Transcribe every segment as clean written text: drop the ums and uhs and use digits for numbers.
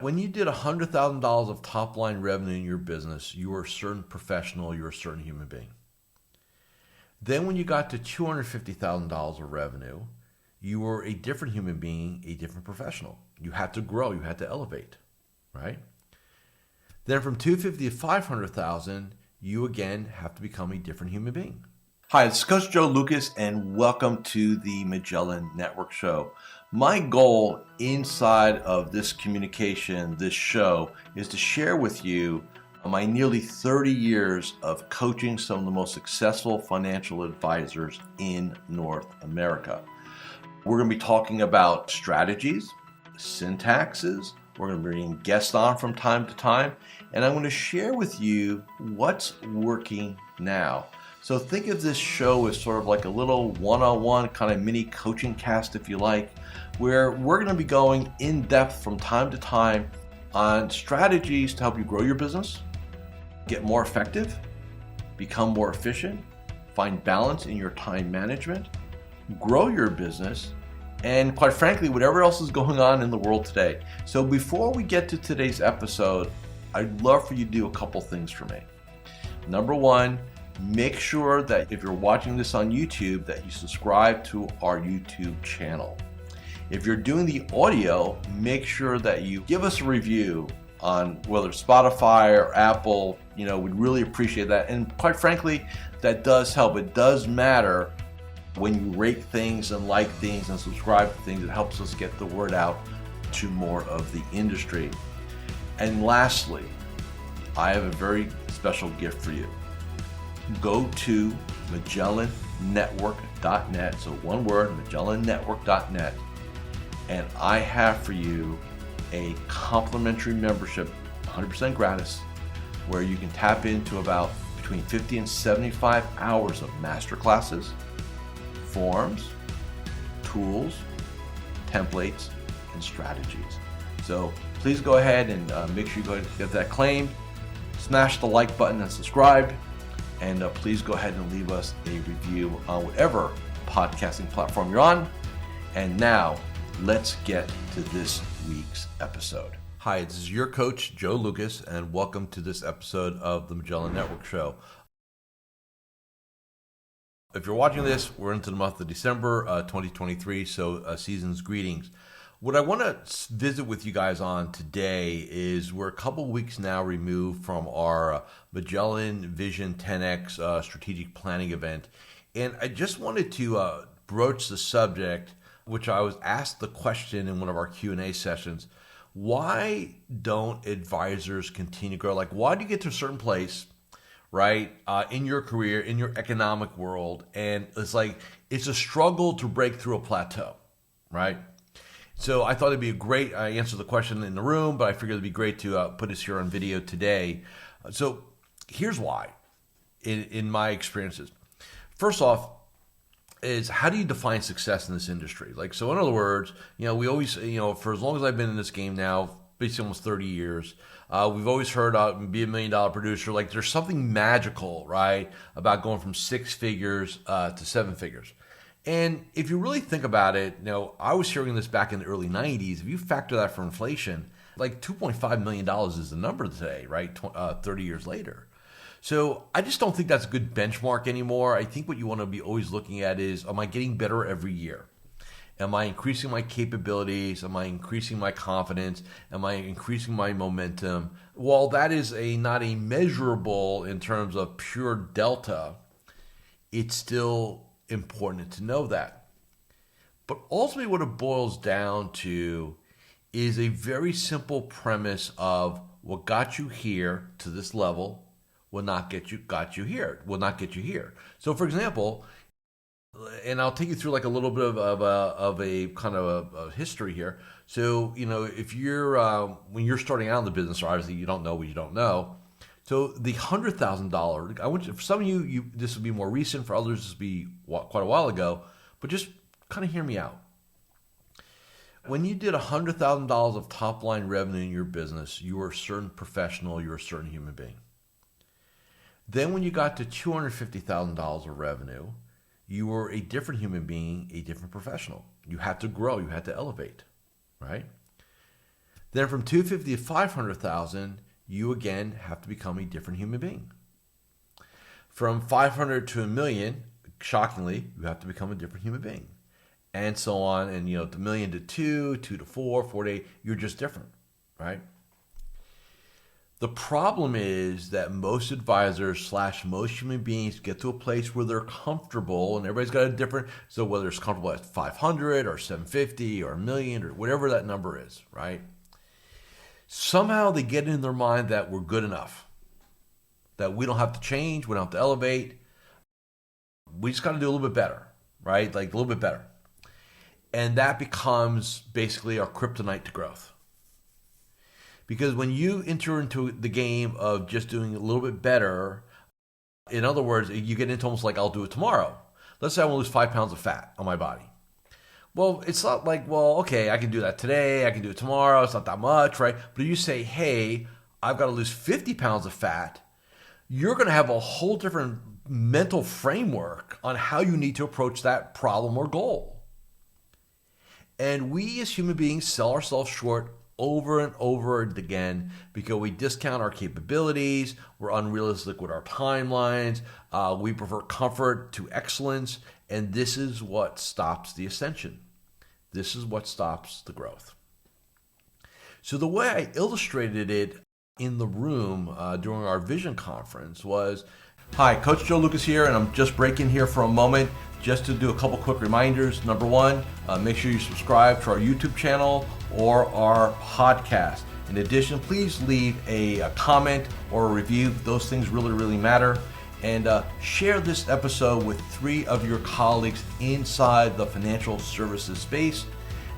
When you did $100,000 of top line revenue in your business, you were a certain professional, you were a certain human being. Then when you got to $250,000 of revenue, you were a different human being, a different professional. You had to grow, you had to elevate, right? Then from 250 to 500,000, you again have to become a different human being. Hi, this is Coach Joe Lucas, and welcome to the Magellan Network Show. My goal inside of this communication, this show, is to share with you my nearly 30 years of coaching some of the most successful financial advisors in North America. We're going to be talking about strategies, syntaxes. We're going to bring guests on from time to time, and I'm going to share with you what's working now. So think of this show as sort of like a little one-on-one kind of mini coaching cast, if you like, where we're going to be going in depth from time to time on strategies to help you grow your business, get more effective, become more efficient, find balance in your time management, grow your business, and quite frankly, whatever else is going on in the world today. So before we get to today's episode, I'd love for you to do a couple things for me. Number one, make sure that if you're watching this on YouTube, that you subscribe to our YouTube channel. If you're doing the audio, make sure that you give us a review on whether it's Spotify or Apple. We'd really appreciate that. And quite frankly, that does help. It does matter when you rate things and like things and subscribe to things. It helps us get the word out to more of the industry. And lastly, I have a very special gift for you. Go to MagellanNetwork.net, so one word, MagellanNetwork.net, and I have for you a complimentary membership, 100% gratis, where you can tap into about between 50 and 75 hours of masterclasses, forms, tools, templates, and strategies. So please go ahead and make sure you go ahead and get that claimed. Smash the like button and subscribe. And please go ahead and leave us a review on whatever podcasting platform you're on. And now, let's get to this week's episode. Hi, this is your coach, Joe Lucas, and welcome to this episode of the Magellan Network Show. If you're watching this, we're into the month of December 2023, so season's greetings. What I want to visit with you guys on today is we're a couple weeks now removed from our Magellan Vision 10X strategic planning event. And I just wanted to broach the subject, which I was asked the question in one of our Q&A sessions. Why don't advisors continue to grow? Like, why do you get to a certain place, right, in your career, in your economic world, and it's a struggle to break through a plateau, right? So I thought it'd be I answered the question in the room, but I figured it'd be great to put this here on video today. So here's why, in my experiences. First off, is how do you define success in this industry? So in other words, we always, for as long as I've been in this game now, basically almost 30 years, we've always heard be $1 million producer. There's something magical, right, about going from six figures to seven figures. And if you really think about it, I was hearing this back in the early 90s. If you factor that for inflation, $2.5 million is the number today, right? 30 years later. So I just don't think that's a good benchmark anymore. I think what you want to be always looking at is, am I getting better every year? Am I increasing my capabilities? Am I increasing my confidence? Am I increasing my momentum? While that is not a measurable in terms of pure delta, it's still important to know that. But ultimately what it boils down to is a very simple premise of what got you here to this level will not get you here. So for example, and I'll take you through a little bit of a kind of a history here. So, if you're when you're starting out in the business, obviously you don't know what you don't know. So the $100,000, I want you, for some of you, this will be more recent. For others, this will be quite a while ago. But just kind of hear me out. When you did $100,000 of top line revenue in your business, you were a certain professional, you were a certain human being. Then when you got to $250,000 of revenue, you were a different human being, a different professional. You had to grow, you had to elevate, right? Then from 250 to 500,000, you again have to become a different human being. From 500 to a million, shockingly, you have to become a different human being. And so on. And, the million to 2, 2 to 4, 4 to 8, you're just different, right? The problem is that most advisors / most human beings get to a place where they're comfortable, and everybody's got a different, so whether it's comfortable at 500 or 750 or a million or whatever that number is, right? Somehow they get in their mind that we're good enough, that we don't have to change, we don't have to elevate. We just got to do a little bit better, right? Like a little bit better. And that becomes basically our kryptonite to growth. Because when you enter into the game of just doing a little bit better, in other words, you get into almost like I'll do it tomorrow. Let's say I want to lose 5 pounds of fat on my body. Well, it's not like, okay, I can do that today, I can do it tomorrow, it's not that much, right? But if you say, hey, I've got to lose 50 pounds of fat, you're going to have a whole different mental framework on how you need to approach that problem or goal. And we as human beings sell ourselves short over and over again because we discount our capabilities, we're unrealistic with our timelines, we prefer comfort to excellence, and this is what stops the ascension. This is what stops the growth. So the way I illustrated it in the room during our vision conference was, hi, Coach Joe Lukacs here, and I'm just breaking here for a moment just to do a couple quick reminders. Number one, make sure you subscribe to our YouTube channel or our podcast. In addition, please leave a comment or a review. Those things really, really matter. And share this episode with 3 of your colleagues inside the financial services space.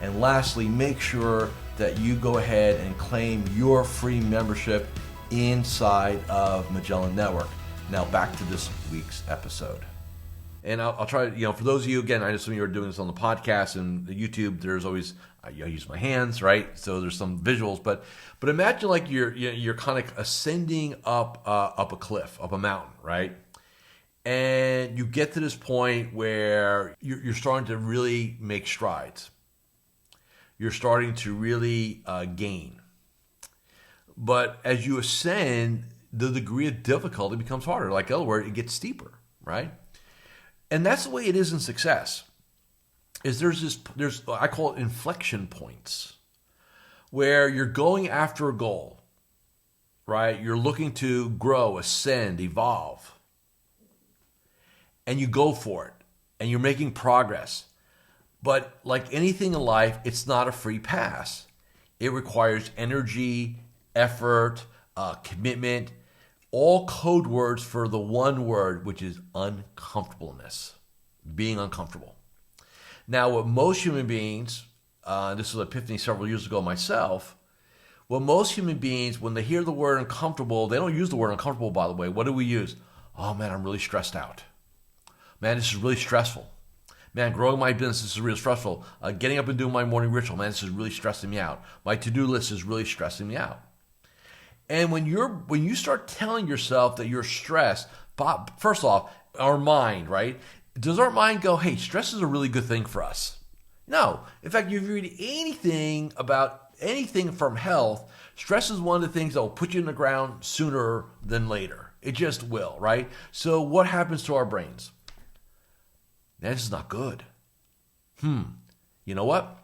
And lastly, make sure that you go ahead and claim your free membership inside of Magellan Network. Now back to this week's episode. And I'll try, for those of you, again, I assume you're doing this on the podcast and the YouTube, there's always, I use my hands, right? So there's some visuals, but imagine like you're kind of ascending up a cliff, up a mountain, right? And you get to this point where you're starting to really make strides. You're starting to really gain. But as you ascend, the degree of difficulty becomes harder. Like, in other words, it gets steeper, right? And that's the way it is in success. There's I call it inflection points, where you're going after a goal, right? You're looking to grow, ascend, evolve, and you go for it, and you're making progress. But like anything in life, it's not a free pass. It requires energy, effort, commitment, all code words for the one word, which is uncomfortableness, being uncomfortable. Now, what most human beings, this was an epiphany several years ago myself, what most human beings, when they hear the word uncomfortable, they don't use the word uncomfortable, by the way. What do we use? Oh, man, I'm really stressed out. Man, this is really stressful. Man, growing my business is really stressful. Getting up and doing my morning ritual, man, this is really stressing me out. My to-do list is really stressing me out. And when you start telling yourself that you're stressed, first off, our mind, right? Does our mind go, hey, stress is a really good thing for us? No. In fact, if you read anything about anything from health, stress is one of the things that will put you in the ground sooner than later. It just will, right? So what happens to our brains? Man, this is not good. You know what?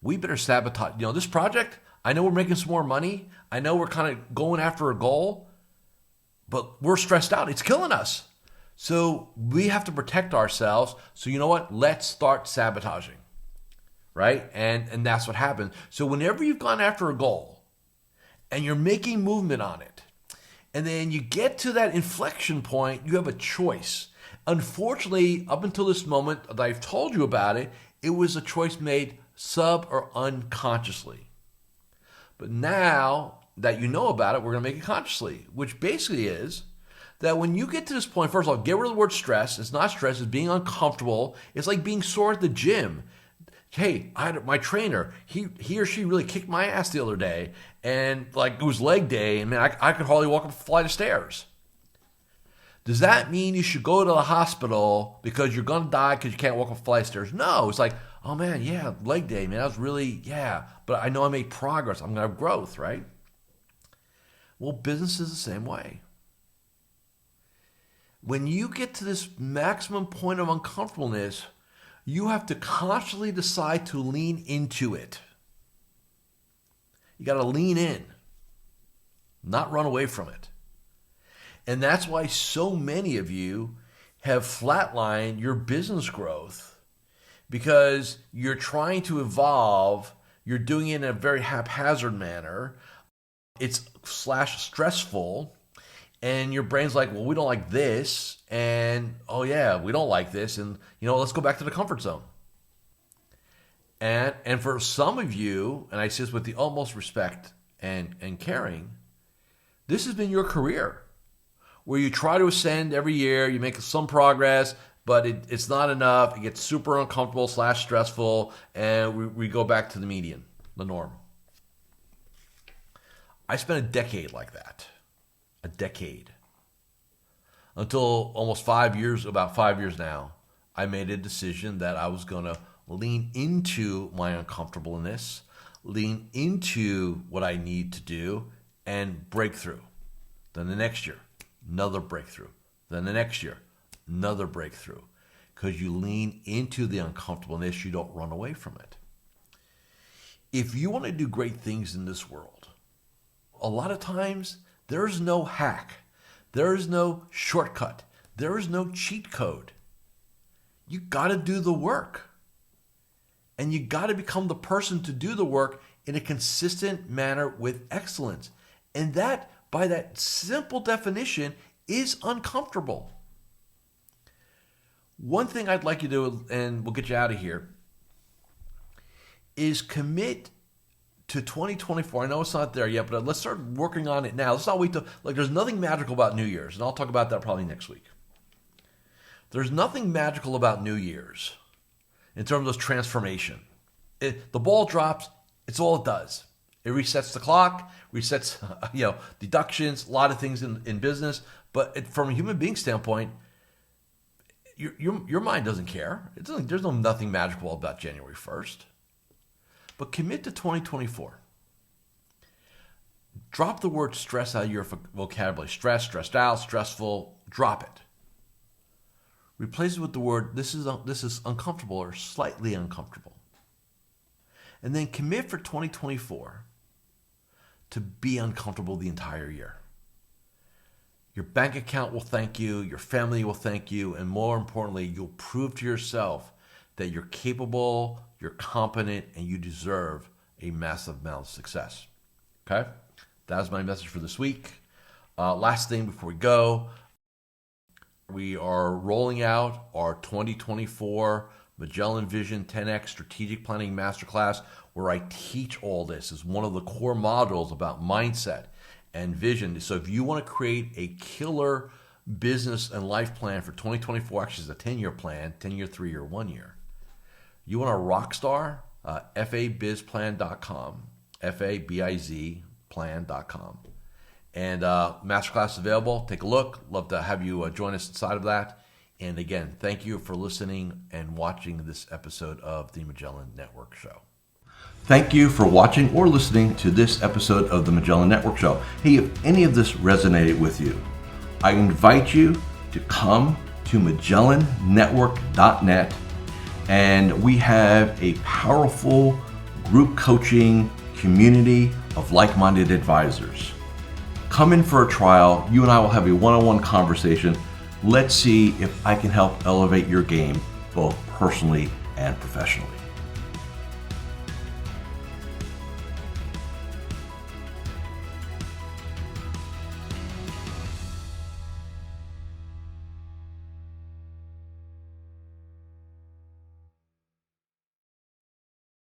We better sabotage. This project, I know we're making some more money. I know we're kind of going after a goal, but we're stressed out. It's killing us. So we have to protect ourselves. So you know what? Let's start sabotaging, right? And that's what happens. So whenever you've gone after a goal and you're making movement on it, and then you get to that inflection point, you have a choice. Unfortunately, up until this moment that I've told you about it, it was a choice made sub or unconsciously. But now that you know about it, we're going to make it consciously, which basically is that when you get to this point, first of all, get rid of the word stress. It's not stress. It's being uncomfortable. It's like being sore at the gym. Hey, I had my trainer. He or she really kicked my ass the other day, and like it was leg day, and man, I could hardly walk up a flight of stairs. Does that mean you should go to the hospital because you're going to die because you can't walk up a flight of stairs? No. It's like, oh man, yeah, leg day, man, that was really, yeah, but I know I made progress. I'm going to have growth, right? Well, business is the same way. When you get to this maximum point of uncomfortableness, you have to consciously decide to lean into it. You got to lean in, not run away from it. And that's why so many of you have flatlined your business growth, because you're trying to evolve. You're doing it in a very haphazard manner. It's /stressful. And your brain's like, well, we don't like this. And, oh yeah, we don't like this. And, let's go back to the comfort zone. And for some of you, and I say this with the utmost respect and caring, this has been your career, where you try to ascend every year, you make some progress, but it's not enough. It gets super uncomfortable /stressful, and we go back to the median, the norm. I spent a decade like that. A decade. Until almost 5 years, about 5 years now, I made a decision that I was going to lean into my uncomfortableness, lean into what I need to do, and break through. Then the next year, another breakthrough. Then the next year, another breakthrough. Because you lean into the uncomfortableness, you don't run away from it. If you want to do great things in this world, a lot of times there's no hack. There is no shortcut. There is no cheat code. You got to do the work. And you got to become the person to do the work in a consistent manner with excellence. And that, by that simple definition, is uncomfortable. One thing I'd like you to do, and we'll get you out of here, is commit to 2024. I know it's not there yet, but let's start working on it now. Let's not wait till, there's nothing magical about New Year's, and I'll talk about that probably next week. There's nothing magical about New Year's in terms of transformation. The ball drops, it's all it does. It resets the clock, resets deductions, a lot of things in business, but from a human being standpoint, your mind doesn't care. There's nothing magical about January 1st. But commit to 2024. Drop the word stress out of your vocabulary. Stress, stressed out, stressful. Drop it. Replace it with the word, this is uncomfortable or slightly uncomfortable. And then commit for 2024 to be uncomfortable the entire year. Your bank account will thank you, your family will thank you, and more importantly, you'll prove to yourself that you're capable, you're competent, and you deserve a massive amount of success. Okay? That's my message for this week. Last thing before we go, we are rolling out our 2024 Magellan Vision 10X Strategic Planning Masterclass, where I teach all this as one of the core modules about mindset and vision. So if you want to create a killer business and life plan for 2024, actually it's a 10-year plan, 10-year, 3-year, 1 year. You want a rock star? fabizplan.com, F-A-B-I-Z plan.com. And masterclass is available. Take a look. Love to have you join us inside of that. And again, thank you for listening and watching this episode of the Magellan Network Show. Thank you for watching or listening to this episode of the Magellan Network Show. Hey, if any of this resonated with you, I invite you to come to MagellanNetwork.net, and we have a powerful group coaching community of like-minded advisors. Come in for a trial. You and I will have a one-on-one conversation. Let's see if I can help elevate your game, both personally and professionally.